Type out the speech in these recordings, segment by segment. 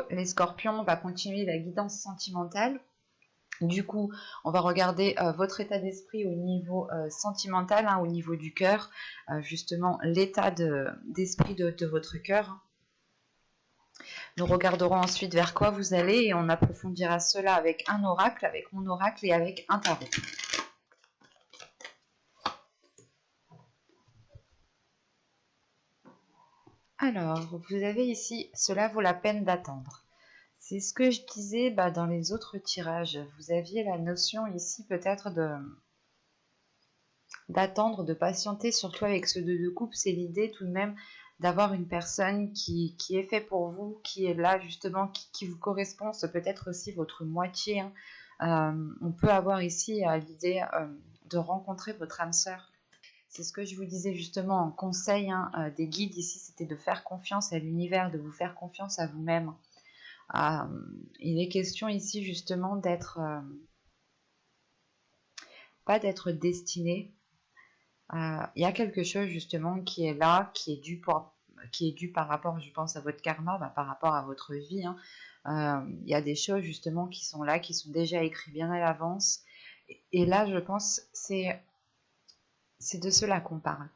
Les scorpions, on va continuer la guidance sentimentale. Du coup, on va regarder votre état d'esprit au niveau sentimental, au niveau du cœur, justement l'état d'esprit de votre cœur. Nous regarderons ensuite vers quoi vous allez et on approfondira cela avec un oracle, avec mon oracle et avec un tarot. Alors, vous avez ici, cela vaut la peine d'attendre. C'est ce que je disais dans les autres tirages. Vous aviez la notion ici peut-être d'attendre, de patienter, surtout avec ce 2 de coupe. C'est l'idée tout de même d'avoir une personne qui est fait pour vous, qui est là justement, qui vous correspond. C'est peut-être aussi votre moitié. On peut avoir ici l'idée de rencontrer votre âme sœur. C'est ce que je vous disais justement en conseil des guides ici, c'était de faire confiance à l'univers, de vous faire confiance à vous-même. Il est question ici justement d'être, pas d'être destiné. Il y a quelque chose justement qui est là, qui est dû par rapport, je pense, à votre karma, par rapport à votre vie. Il y a des choses justement qui sont là, qui sont déjà écrites bien à l'avance. Et là, je pense, c'est de cela qu'on parle.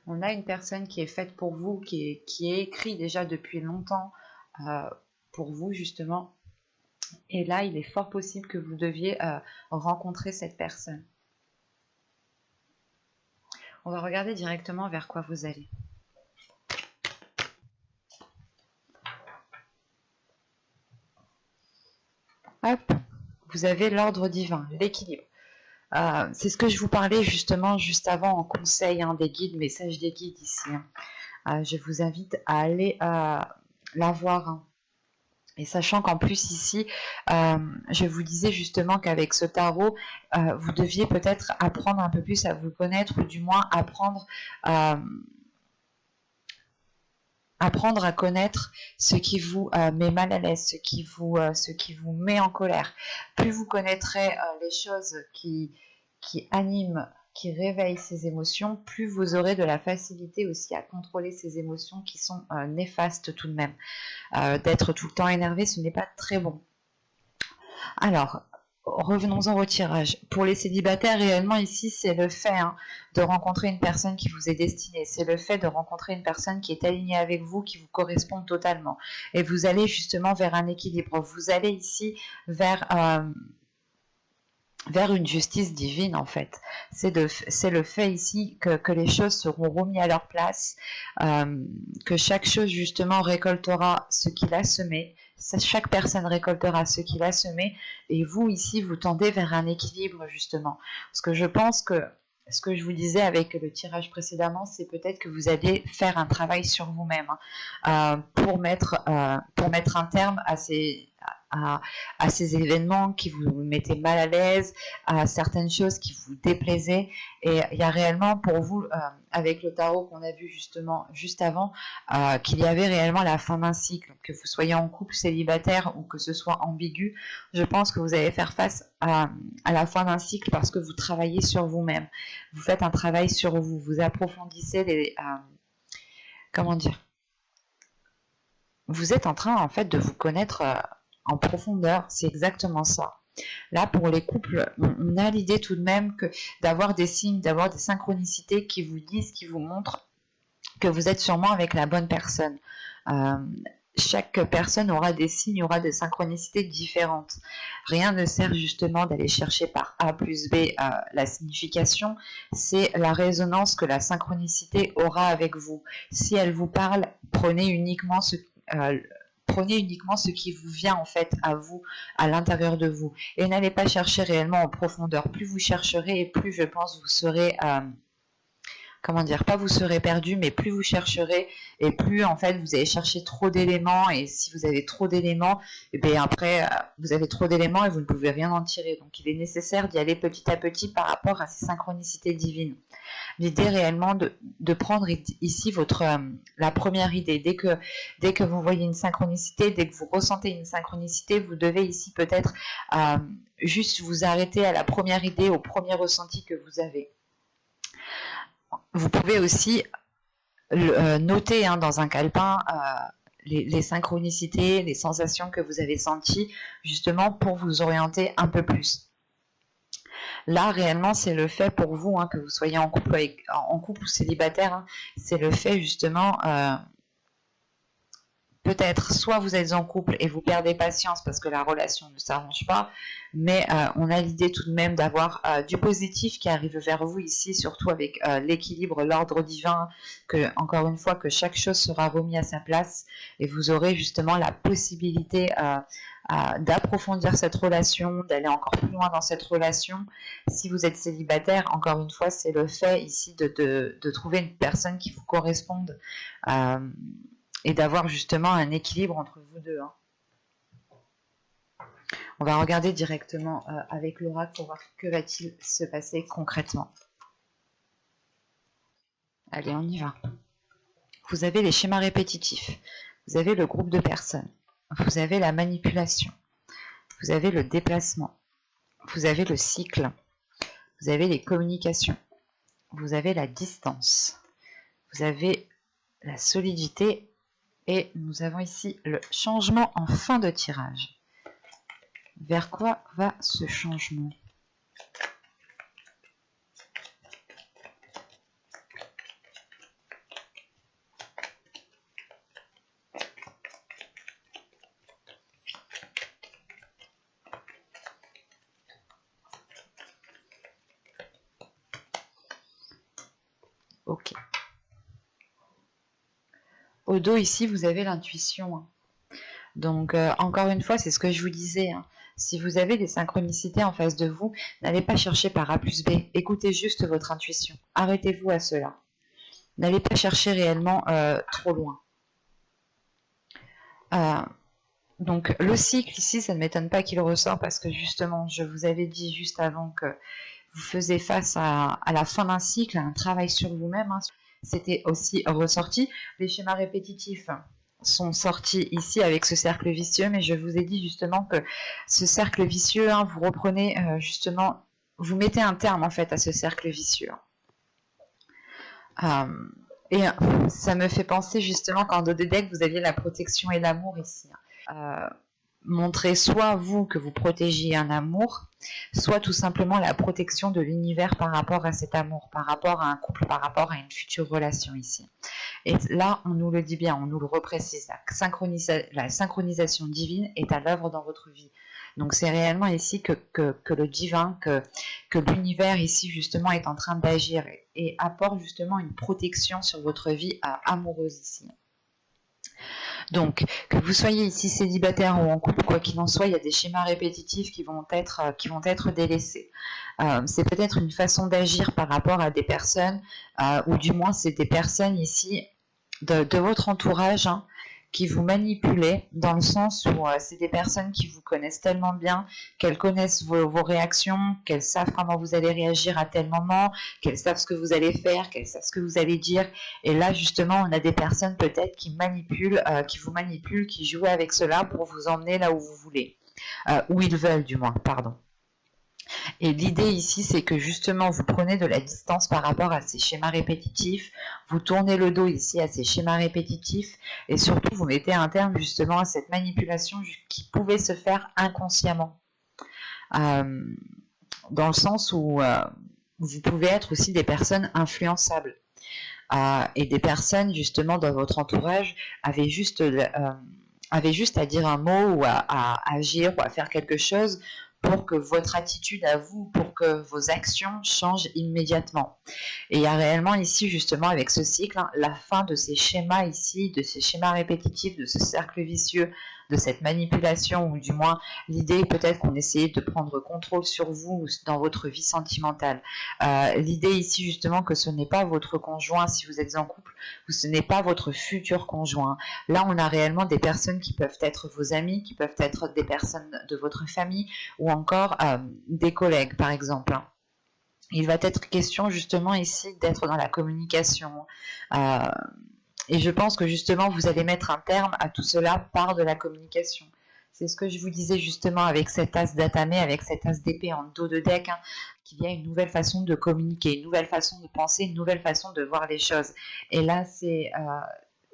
On a une personne qui est faite pour vous, qui est écrite déjà depuis longtemps pour vous justement. Et là, il est fort possible que vous deviez rencontrer cette personne. On va regarder directement vers quoi vous allez. Hop, vous avez l'ordre divin, l'équilibre. C'est ce que je vous parlais justement juste avant en conseil des guides, message des guides ici. Je vous invite à aller la voir. Et sachant qu'en plus ici, je vous disais justement qu'avec ce tarot, vous deviez peut-être apprendre un peu plus à vous connaître, ou du moins apprendre à connaître ce qui vous met mal à l'aise, ce qui vous met en colère. Plus vous connaîtrez les choses qui animent, qui réveillent ces émotions, plus vous aurez de la facilité aussi à contrôler ces émotions qui sont néfastes tout de même. D'être tout le temps énervé, ce n'est pas très bon. Alors, revenons-en au tirage. Pour les célibataires, réellement ici, c'est le fait de rencontrer une personne qui vous est destinée. C'est le fait de rencontrer une personne qui est alignée avec vous, qui vous correspond totalement. Et vous allez justement vers un équilibre. Vous allez ici vers une justice divine en fait. C'est le fait ici que les choses seront remises à leur place, que chaque chose justement récoltera ce qu'il a semé, chaque personne récoltera ce qu'il a semé, et vous ici vous tendez vers un équilibre justement. Parce que je pense que ce que je vous disais avec le tirage précédemment, c'est peut-être que vous allez faire un travail sur vous-même pour mettre un terme à ces événements qui vous mettaient mal à l'aise, à certaines choses qui vous déplaisaient. Et il y a réellement pour vous, avec le tarot qu'on a vu justement juste avant, qu'il y avait réellement la fin d'un cycle. Que vous soyez en couple, célibataire ou que ce soit ambigu, je pense que vous allez faire face à la fin d'un cycle parce que vous travaillez sur vous-même. Vous faites un travail sur vous, vous approfondissez comment dire, vous êtes en train en fait de vous connaître en profondeur, c'est exactement ça. Là, pour les couples, on a l'idée tout de même d'avoir des signes, d'avoir des synchronicités qui vous disent, qui vous montrent que vous êtes sûrement avec la bonne personne. Chaque personne aura des signes, aura des synchronicités différentes. Rien ne sert justement d'aller chercher par A plus B la signification, c'est la résonance que la synchronicité aura avec vous. Si elle vous parle, prenez uniquement ce qui vous vient en fait à vous, à l'intérieur de vous. Et n'allez pas chercher réellement en profondeur. Plus vous chercherez et plus je pense vous serez... comment dire, pas vous serez perdu, mais plus vous chercherez et plus en fait vous allez chercher trop d'éléments, et si vous avez trop d'éléments, et bien après vous avez trop d'éléments et vous ne pouvez rien en tirer. Donc il est nécessaire d'y aller petit à petit par rapport à ces synchronicités divines. L'idée réellement de prendre ici la première idée. Dès que vous voyez une synchronicité, dès que vous ressentez une synchronicité, vous devez ici peut-être juste vous arrêter à la première idée, au premier ressenti que vous avez. Vous pouvez aussi noter dans un calepin les synchronicités, les sensations que vous avez senties, justement pour vous orienter un peu plus. Là, réellement, c'est le fait pour vous, que vous soyez en couple, ou célibataire, c'est le fait justement... peut-être soit vous êtes en couple et vous perdez patience parce que la relation ne s'arrange pas, mais on a l'idée tout de même d'avoir du positif qui arrive vers vous ici, surtout avec l'équilibre, l'ordre divin, que encore une fois que chaque chose sera remise à sa place et vous aurez justement la possibilité d'approfondir cette relation, d'aller encore plus loin dans cette relation. Si vous êtes célibataire, encore une fois, c'est le fait ici de trouver une personne qui vous corresponde. Et d'avoir justement un équilibre entre vous deux. On va regarder directement avec l'oracle pour voir que va-t-il se passer concrètement. Allez, on y va. Vous avez les schémas répétitifs. Vous avez le groupe de personnes. Vous avez la manipulation. Vous avez le déplacement. Vous avez le cycle. Vous avez les communications. Vous avez la distance. Vous avez la solidité. Et nous avons ici le changement en fin de tirage. Vers quoi va ce changement? Ok. Au dos, ici, vous avez l'intuition. Donc, encore une fois, c'est ce que je vous disais. Si vous avez des synchronicités en face de vous, n'allez pas chercher par A plus B. Écoutez juste votre intuition. Arrêtez-vous à cela. N'allez pas chercher réellement trop loin. Donc, le cycle, ici, ça ne m'étonne pas qu'il ressort parce que, justement, je vous avais dit juste avant que vous faisiez face à la fin d'un cycle, à un travail sur vous-même. C'était aussi ressorti. Les schémas répétitifs sont sortis ici avec ce cercle vicieux, mais je vous ai dit justement que ce cercle vicieux, vous reprenez justement, vous mettez un terme en fait à ce cercle vicieux. Et ça me fait penser justement qu'en dos de deck, vous aviez la protection et l'amour ici. Montrer soit vous que vous protégez un amour, soit tout simplement la protection de l'univers par rapport à cet amour, par rapport à un couple, par rapport à une future relation ici. Et là, on nous le dit bien, on nous le reprécise, la synchronisation divine est à l'œuvre dans votre vie. Donc c'est réellement ici que le divin, que l'univers ici justement est en train d'agir et apporte justement une protection sur votre vie amoureuse ici. Donc, que vous soyez ici célibataire ou en couple, quoi qu'il en soit, il y a des schémas répétitifs qui vont être délaissés. C'est peut-être une façon d'agir par rapport à des personnes, ou du moins c'est des personnes ici de votre entourage qui vous manipulaient, dans le sens où c'est des personnes qui vous connaissent tellement bien, qu'elles connaissent vos réactions, qu'elles savent comment vous allez réagir à tel moment, qu'elles savent ce que vous allez faire, qu'elles savent ce que vous allez dire. Et là, justement, on a des personnes peut-être qui vous manipulent, qui jouent avec cela pour vous emmener là où vous voulez. Où ils veulent, du moins, pardon. Et l'idée ici, c'est que justement, vous prenez de la distance par rapport à ces schémas répétitifs, vous tournez le dos ici à ces schémas répétitifs, et surtout, vous mettez un terme justement à cette manipulation qui pouvait se faire inconsciemment. Dans le sens où vous pouvez être aussi des personnes influençables. Et des personnes, justement, dans votre entourage, avaient juste à dire un mot ou à agir ou à faire quelque chose pour que votre attitude à vous, pour que vos actions changent immédiatement. Et il y a réellement ici, justement, avec ce cycle, la fin de ces schémas ici, de ces schémas répétitifs, de ce cercle vicieux, de cette manipulation, ou du moins l'idée peut-être qu'on essayait de prendre contrôle sur vous dans votre vie sentimentale. L'idée ici justement que ce n'est pas votre conjoint si vous êtes en couple, ou ce n'est pas votre futur conjoint. Là on a réellement des personnes qui peuvent être vos amis, qui peuvent être des personnes de votre famille, ou encore des collègues par exemple. Il va être question justement ici d'être dans la communication. Et je pense que justement, vous allez mettre un terme à tout cela par de la communication. C'est ce que je vous disais justement avec cet as d'atamé, avec cet as d'épée en dos de deck, qu'il y a une nouvelle façon de communiquer, une nouvelle façon de penser, une nouvelle façon de voir les choses. Et là,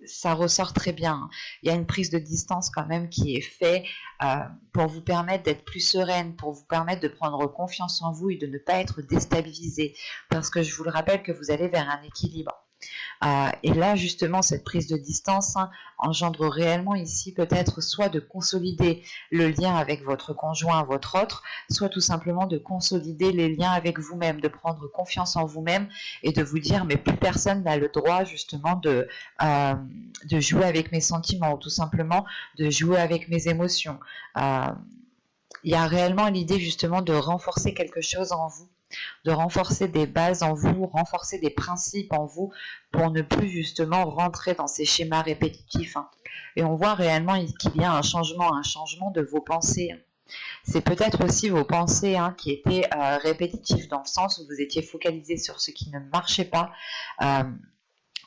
ça ressort très bien. Il y a une prise de distance quand même qui est faite pour vous permettre d'être plus sereine, pour vous permettre de prendre confiance en vous et de ne pas être déstabilisé. Parce que je vous le rappelle que vous allez vers un équilibre. Et là, justement, cette prise de distance engendre réellement ici peut-être soit de consolider le lien avec votre conjoint, votre autre, soit tout simplement de consolider les liens avec vous-même, de prendre confiance en vous-même et de vous dire mais plus personne n'a le droit justement de jouer avec mes sentiments ou tout simplement de jouer avec mes émotions. Il y a réellement l'idée justement de renforcer quelque chose en vous, de renforcer des bases en vous, renforcer des principes en vous pour ne plus justement rentrer dans ces schémas répétitifs. Et on voit réellement qu'il y a un changement de vos pensées. C'est peut-être aussi vos pensées qui étaient répétitives dans le sens où vous étiez focalisé sur ce qui ne marchait pas,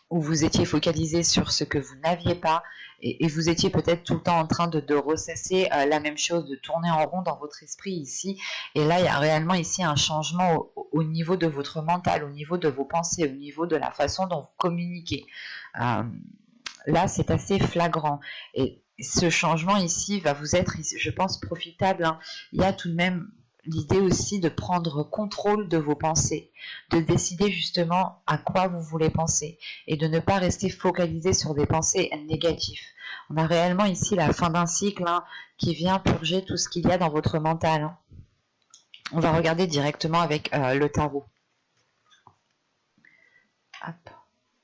où vous étiez focalisé sur ce que vous n'aviez pas, et vous étiez peut-être tout le temps en train de ressasser la même chose, de tourner en rond dans votre esprit ici. Et là, il y a réellement ici un changement au niveau de votre mental, au niveau de vos pensées, au niveau de la façon dont vous communiquez. Là, c'est assez flagrant. Et ce changement ici va vous être, je pense, profitable. Il y a tout de même l'idée aussi de prendre contrôle de vos pensées, de décider justement à quoi vous voulez penser et de ne pas rester focalisé sur des pensées négatives. On a réellement ici la fin d'un cycle qui vient purger tout ce qu'il y a dans votre mental. On va regarder directement avec le tarot. Hop,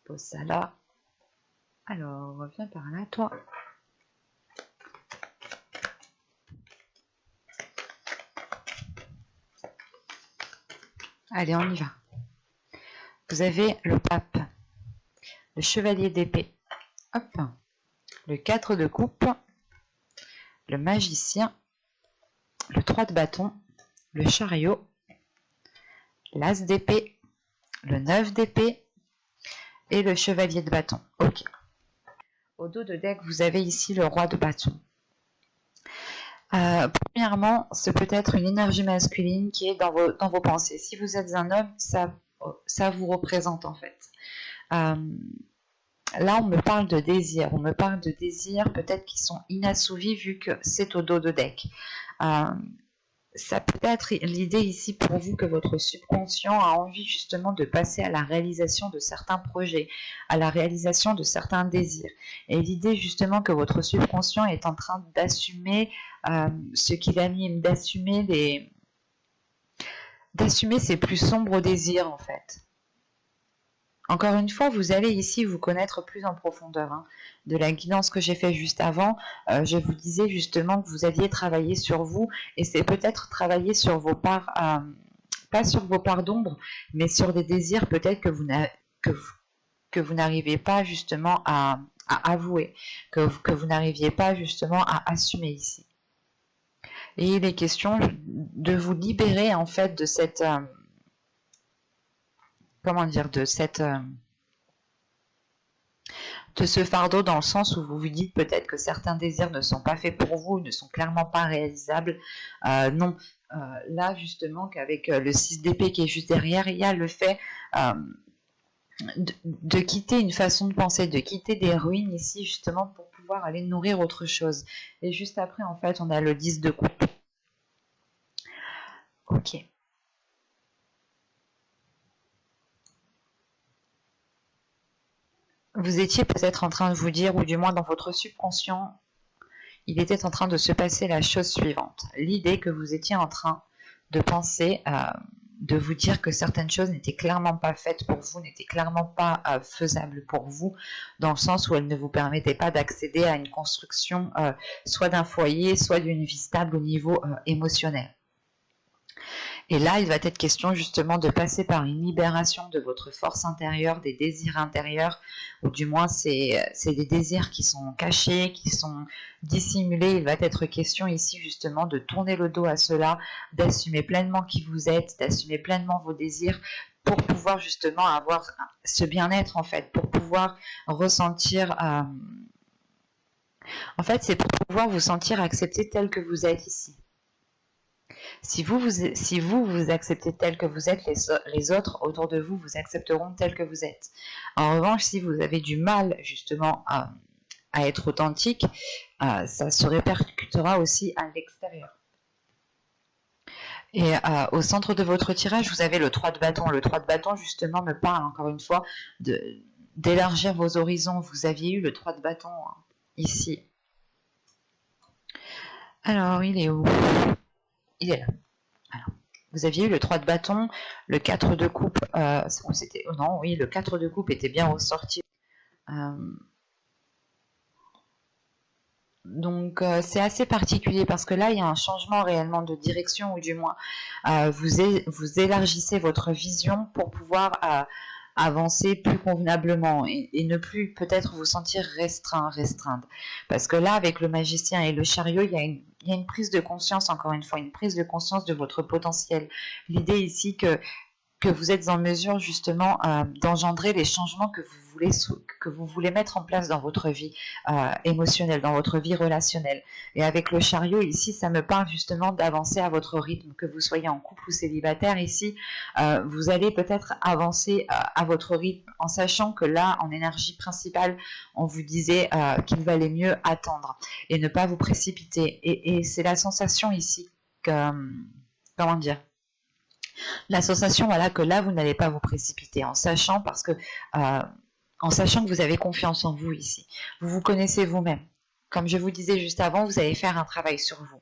pose ça là. Alors, viens par là, toi. Allez, on y va. Vous avez le pape, le chevalier d'épée, hop, le 4 de coupe, le magicien, le 3 de bâton, le chariot, l'as d'épée, le 9 d'épée et le chevalier de bâton. Ok. Au dos de deck, vous avez ici le roi de bâton. Premièrement, c'est peut-être une énergie masculine qui est dans vos pensées. Si vous êtes un homme, ça vous représente en fait. Là, on me parle de désirs. On me parle de désirs peut-être qui sont inassouvis vu que c'est au dos de deck. Ça peut être l'idée ici pour vous que votre subconscient a envie justement de passer à la réalisation de certains projets, à la réalisation de certains désirs. Et l'idée justement que votre subconscient est en train d'assumer ce qui l'anime, d'assumer ses plus sombres désirs en fait. Encore une fois, vous allez ici vous connaître plus en profondeur. De la guidance que j'ai fait juste avant, je vous disais justement que vous aviez travaillé sur vous, et c'est peut-être travailler sur vos parts, pas sur vos parts d'ombre, mais sur des désirs peut-être que vous n'arrivez pas justement à avouer, que vous n'arriviez pas justement à assumer ici. Et il est question de vous libérer en fait de cette... de ce fardeau, dans le sens où vous vous dites peut-être que certains désirs ne sont pas faits pour vous, ne sont clairement pas réalisables. Non, là justement qu'avec le 6 d'épée qui est juste derrière, il y a le fait de quitter une façon de penser, de quitter des ruines ici justement pour pouvoir aller nourrir autre chose. Et juste après en fait on a le 10 de coupe. Ok. Vous étiez peut-être en train de vous dire, ou du moins dans votre subconscient, il était en train de se passer la chose suivante. L'idée que vous étiez en train de penser, de vous dire que certaines choses n'étaient clairement pas faites pour vous, n'étaient clairement pas faisables pour vous, dans le sens où elles ne vous permettaient pas d'accéder à une construction soit d'un foyer, soit d'une vie stable au niveau émotionnel. Et là, il va être question justement de passer par une libération de votre force intérieure, des désirs intérieurs, ou du moins c'est des désirs qui sont cachés, qui sont dissimulés. Il va être question ici justement de tourner le dos à cela, d'assumer pleinement qui vous êtes, d'assumer pleinement vos désirs, pour pouvoir justement avoir ce bien-être en fait, pour pouvoir ressentir... En fait, c'est pour pouvoir vous sentir accepté tel que vous êtes ici. Si vous acceptez tel que vous êtes, les autres autour de vous vous accepteront tel que vous êtes. En revanche, si vous avez du mal justement à être authentique, ça se répercutera aussi à l'extérieur. Et au centre de votre tirage, vous avez le 3 de bâton. Le 3 de bâton, justement, me parle encore une fois d'élargir vos horizons. Vous aviez eu le 3 de bâton ici. Alors, il est où? Il est là. Alors, vous aviez eu le 3 de bâton, le 4 de coupe. C'était, non, oui, le 4 de coupe était bien ressorti. Donc c'est assez particulier parce que là il y a un changement réellement de direction, ou du moins vous élargissez votre vision pour pouvoir avancer plus convenablement et ne plus peut-être vous sentir restreindre. Parce que là avec le magicien et le chariot, il y a une prise de conscience, encore une fois, une prise de conscience de votre potentiel. L'idée ici que vous êtes en mesure justement d'engendrer les changements que vous voulez mettre en place dans votre vie émotionnelle, dans votre vie relationnelle. Et avec le chariot ici, ça me parle justement d'avancer à votre rythme, que vous soyez en couple ou célibataire ici, vous allez peut-être avancer à votre rythme en sachant que là, en énergie principale, on vous disait qu'il valait mieux attendre et ne pas vous précipiter. Et c'est la sensation ici que, comment dire, la sensation, voilà, que là vous n'allez pas vous précipiter, en sachant que vous avez confiance en vous ici. Vous vous connaissez vous-même. Comme je vous disais juste avant, vous allez faire un travail sur vous.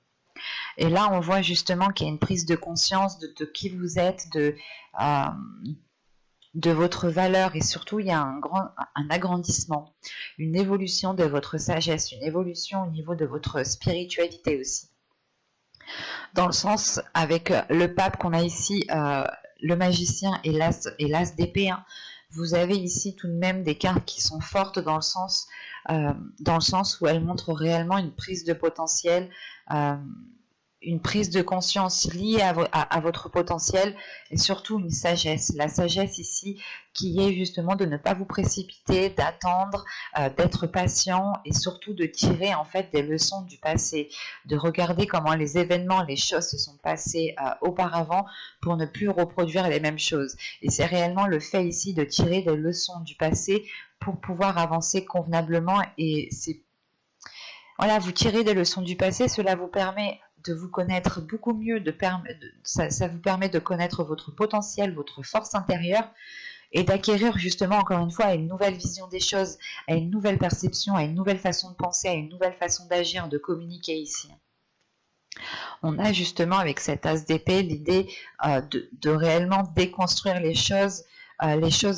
Et là, on voit justement qu'il y a une prise de conscience de qui vous êtes, de votre valeur, et surtout il y a un agrandissement, une évolution de votre sagesse, une évolution au niveau de votre spiritualité aussi. Dans le sens, avec le pape qu'on a ici, le magicien et l'as d'épée, hein, vous avez ici tout de même des cartes qui sont fortes dans le sens où elles montrent réellement une prise de potentiel, une prise de conscience liée à votre potentiel, et surtout une sagesse. La sagesse ici qui est justement de ne pas vous précipiter, d'attendre, d'être patient, et surtout de tirer en fait des leçons du passé, de regarder comment les événements, les choses se sont passées auparavant pour ne plus reproduire les mêmes choses. Et c'est réellement le fait ici de tirer des leçons du passé pour pouvoir avancer convenablement. Et c'est, voilà, vous tirez des leçons du passé, cela vous permet de vous connaître beaucoup mieux, ça vous permet de connaître votre potentiel, votre force intérieure, et d'acquérir justement, encore une fois, à une nouvelle vision des choses, à une nouvelle perception, à une nouvelle façon de penser, à une nouvelle façon d'agir, de communiquer ici. On a justement avec cet as d'épée l'idée de réellement déconstruire les choses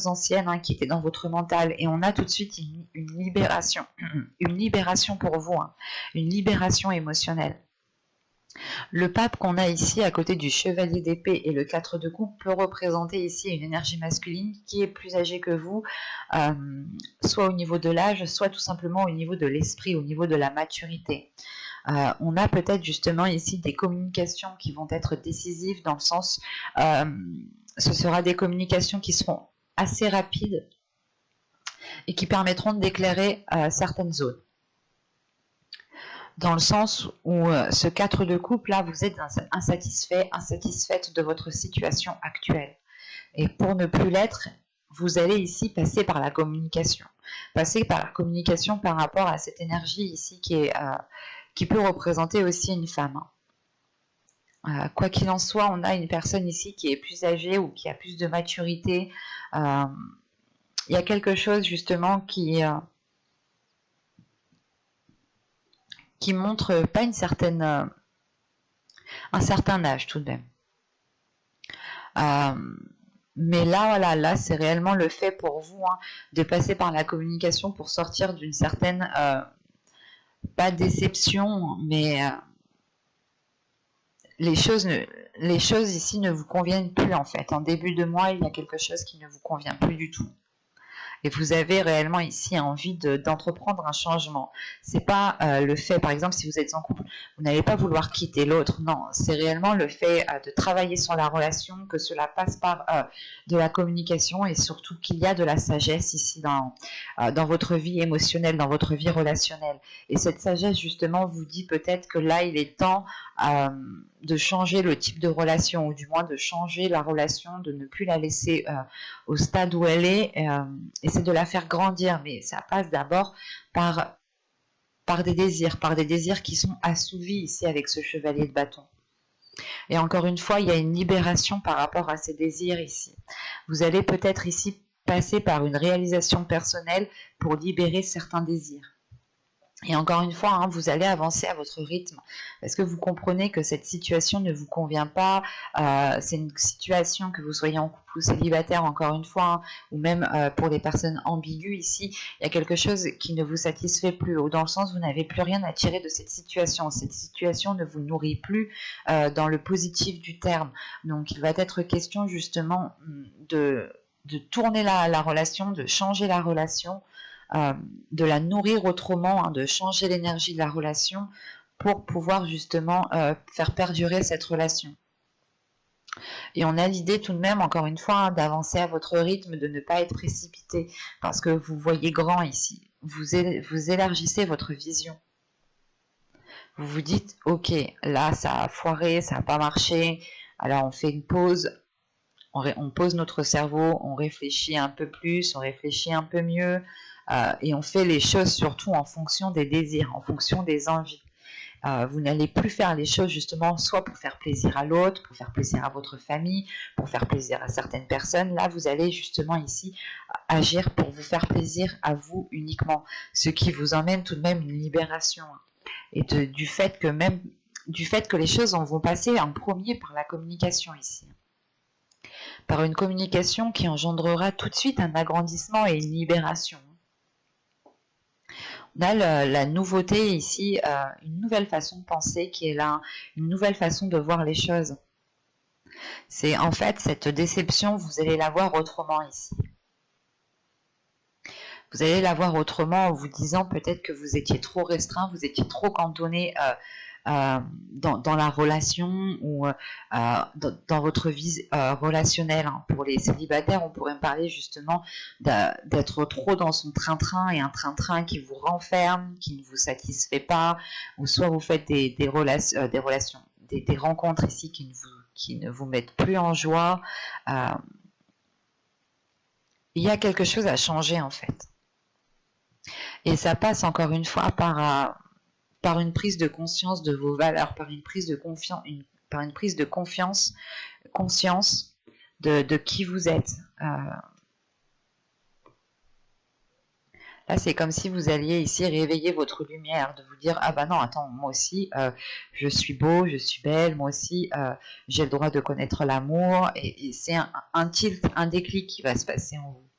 anciennes, hein, qui étaient dans votre mental, et on a tout de suite une libération pour vous, hein, une libération émotionnelle. Le pape qu'on a ici à côté du chevalier d'épée et le 4 de coupe peut représenter ici une énergie masculine qui est plus âgée que vous, soit au niveau de l'âge, soit tout simplement au niveau de l'esprit, au niveau de la maturité. On a peut-être justement ici des communications qui vont être décisives, dans le sens, ce sera des communications qui seront assez rapides et qui permettront d'éclairer certaines zones. Dans le sens où ce 4 de coupe, là, vous êtes insatisfaite de votre situation actuelle. Et pour ne plus l'être, vous allez ici passer par la communication. Passer par la communication par rapport à cette énergie ici qui peut représenter aussi une femme. Quoi qu'il en soit, on a une personne ici qui est plus âgée ou qui a plus de maturité. Il y a quelque chose justement qui montre pas un certain âge tout de même. Mais là, voilà, là c'est réellement le fait pour vous, hein, de passer par la communication pour sortir d'une certaine, pas déception, mais les choses ici ne vous conviennent plus en fait. En début de mois, il y a quelque chose qui ne vous convient plus du tout. et vous avez réellement ici envie d'entreprendre un changement. C'est pas le fait, par exemple, si vous êtes en couple, vous n'allez pas vouloir quitter l'autre, non, c'est réellement le fait de travailler sur la relation, que cela passe par de la communication et surtout qu'il y a de la sagesse ici dans votre vie émotionnelle, dans votre vie relationnelle. Et cette sagesse, justement, vous dit peut-être que là, il est temps de changer le type de relation, ou du moins de changer la relation, de ne plus la laisser au stade où elle est, et c'est de la faire grandir. Mais ça passe d'abord par des désirs qui sont assouvis ici avec ce chevalier de bâton. Et encore une fois, il y a une libération par rapport à ces désirs ici. Vous allez peut-être ici passer par une réalisation personnelle pour libérer certains désirs. Et encore une fois, hein, vous allez avancer à votre rythme parce que vous comprenez que cette situation ne vous convient pas. C'est une situation, que vous soyez en couple ou célibataire, encore une fois, hein, ou même pour les personnes ambiguës ici, il y a quelque chose qui ne vous satisfait plus, ou dans le sens où vous n'avez plus rien à tirer de cette situation. Cette situation ne vous nourrit plus dans le positif du terme. Donc il va être question justement de tourner la relation, de changer la relation, de la nourrir autrement, hein, de changer l'énergie de la relation pour pouvoir justement faire perdurer cette relation. Et on a l'idée tout de même, encore une fois, hein, d'avancer à votre rythme, de ne pas être précipité, parce que vous voyez grand ici, vous élargissez votre vision. Vous vous dites, ok, là ça a foiré, ça n'a pas marché, alors on fait une pause, on pose notre cerveau, on réfléchit un peu plus, on réfléchit un peu mieux, et on fait les choses surtout en fonction des désirs, en fonction des envies. Vous n'allez plus faire les choses justement soit pour faire plaisir à l'autre, pour faire plaisir à votre famille, pour faire plaisir à certaines personnes. Là, vous allez justement ici agir pour vous faire plaisir à vous uniquement, ce qui vous emmène tout de même une libération. Et du fait que les choses vont passer en premier par la communication ici. Par une communication qui engendrera tout de suite un agrandissement et une libération. On a la nouveauté ici, une nouvelle façon de penser qui est là, une nouvelle façon de voir les choses. C'est en fait cette déception, vous allez la voir autrement ici. Vous allez la voir autrement en vous disant peut-être que vous étiez trop restreint, vous étiez trop cantonné dans la relation ou dans votre vie relationnelle. Hein. Pour les célibataires, on pourrait parler justement d'être trop dans son train-train et un train-train qui vous renferme, qui ne vous satisfait pas, ou soit vous faites des rencontres ici qui ne vous mettent plus en joie. Il y a quelque chose à changer en fait. Et ça passe encore une fois par une prise de conscience de vos valeurs, par une prise de conscience de qui vous êtes. Là, c'est comme si vous alliez ici réveiller votre lumière, de vous dire, ah bah non, attends, moi aussi, je suis beau, je suis belle, moi aussi, j'ai le droit de connaître l'amour, et c'est un tilt, un déclic qui va se passer en vous.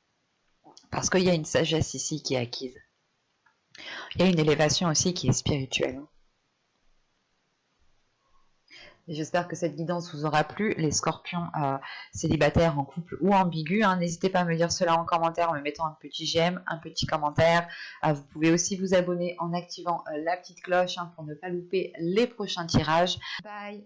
Parce qu'il y a une sagesse ici qui est acquise. Il y a une élévation aussi qui est spirituelle. J'espère que cette guidance vous aura plu. Les scorpions célibataires en couple ou ambigus, hein, n'hésitez pas à me dire cela en commentaire en me mettant un petit j'aime, un petit commentaire. Vous pouvez aussi vous abonner en activant la petite cloche, hein, pour ne pas louper les prochains tirages. Bye!